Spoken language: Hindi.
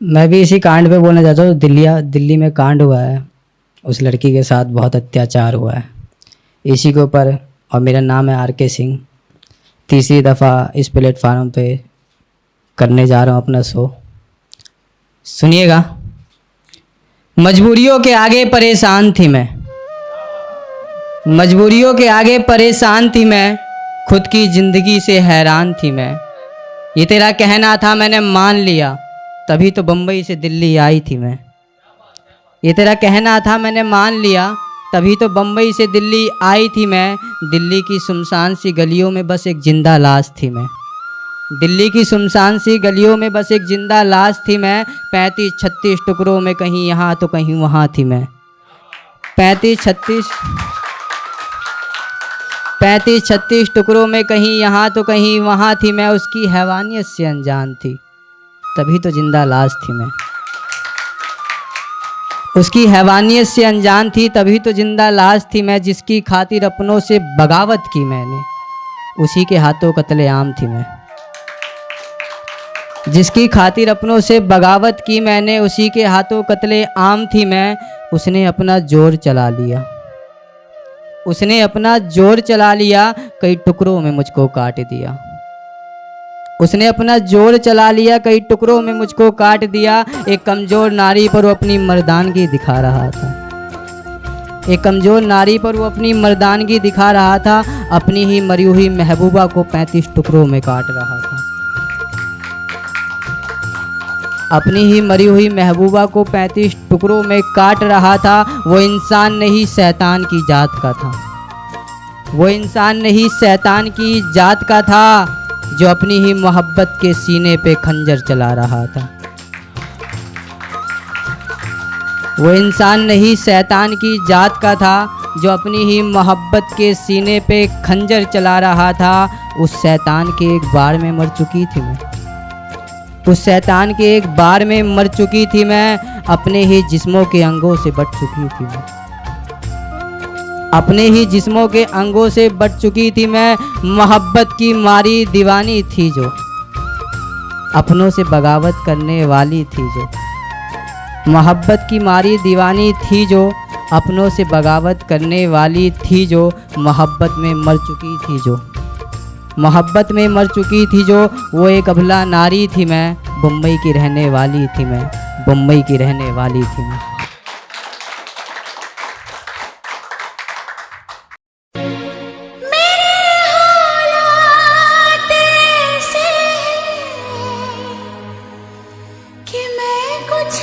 मैं भी इसी कांड पे बोलना चाहता हूँ। दिल्ली में कांड हुआ है, उस लड़की के साथ बहुत अत्याचार हुआ है इसी के ऊपर। और मेरा नाम है आर के सिंह। तीसरी दफ़ा इस प्लेटफार्म पे करने जा रहा हूँ अपना शो। सुनिएगा। मजबूरियों के आगे परेशान थी मैं, मजबूरियों के आगे परेशान थी मैं, खुद की ज़िंदगी से हैरान थी मैं। ये तेरा कहना था मैंने मान लिया, तभी तो बम्बई से दिल्ली आई थी मैं। ये तेरा कहना था मैंने मान लिया, तभी तो बम्बई से दिल्ली आई थी मैं। दिल्ली की सुनसान सी गलियों में बस एक जिंदा लाश थी मैं। दिल्ली की सुनसान सी गलियों में बस एक जिंदा लाश थी मैं। 35-36 टुकड़ों में कहीं यहाँ तो कहीं वहाँ थी मैं। 35-36 टुकड़ों में कहीं यहाँ तो कहीं वहाँ थी मैं। उसकी हैवानियत से अनजान थी, तभी तो जिंदा लाश थी मैं। उसकी हैवानियत से अनजान थी, तभी तो जिंदा लाश थी मैं। जिसकी खातिर अपनों से बगावत की मैंने, उसी के हाथों कत्लेआम थी मैं। जिसकी खातिर अपनों से बगावत की मैंने, उसी के हाथों कत्लेआम थी मैं। उसने अपना जोर चला लिया, उसने अपना जोर चला लिया, कई टुकड़ों में मुझको काट दिया। उसने अपना जोर चला लिया, कई टुकड़ों में मुझको काट दिया। एक कमज़ोर नारी पर वो अपनी मर्दानगी दिखा रहा था। एक कमज़ोर नारी पर वो अपनी मर्दानगी दिखा रहा था। अपनी ही मरी हुई महबूबा को 35 टुकड़ों में काट रहा था। अपनी ही मरी हुई महबूबा को 35 टुकड़ों में काट रहा था। वो इंसान नहीं शैतान की जात का था। वो इंसान नहीं शैतान की जात का था, जो अपनी ही मोहब्बत के सीने पे खंजर चला रहा था। वो इंसान नहीं शैतान की जात का था, जो अपनी ही मोहब्बत के सीने पे खंजर चला रहा था। उस शैतान के एक बार में मर चुकी थी मैं। उस शैतान के एक बार में मर चुकी थी मैं। अपने ही जिस्मों के अंगों से बट चुकी थी मैं। अपने ही जिस्मों के अंगों से बट चुकी थी मैं। मोहब्बत की मारी दीवानी थी जो, अपनों से बगावत करने वाली थी जो। मोहब्बत की मारी दीवानी थी जो, अपनों से बगावत करने वाली थी जो। मोहब्बत में मर चुकी थी जो, मोहब्बत में मर चुकी थी जो। वो एक अबला नारी थी मैं, बम्बई की रहने वाली थी मैं, बम्बई की रहने वाली थी मैं। कि मैं कुछ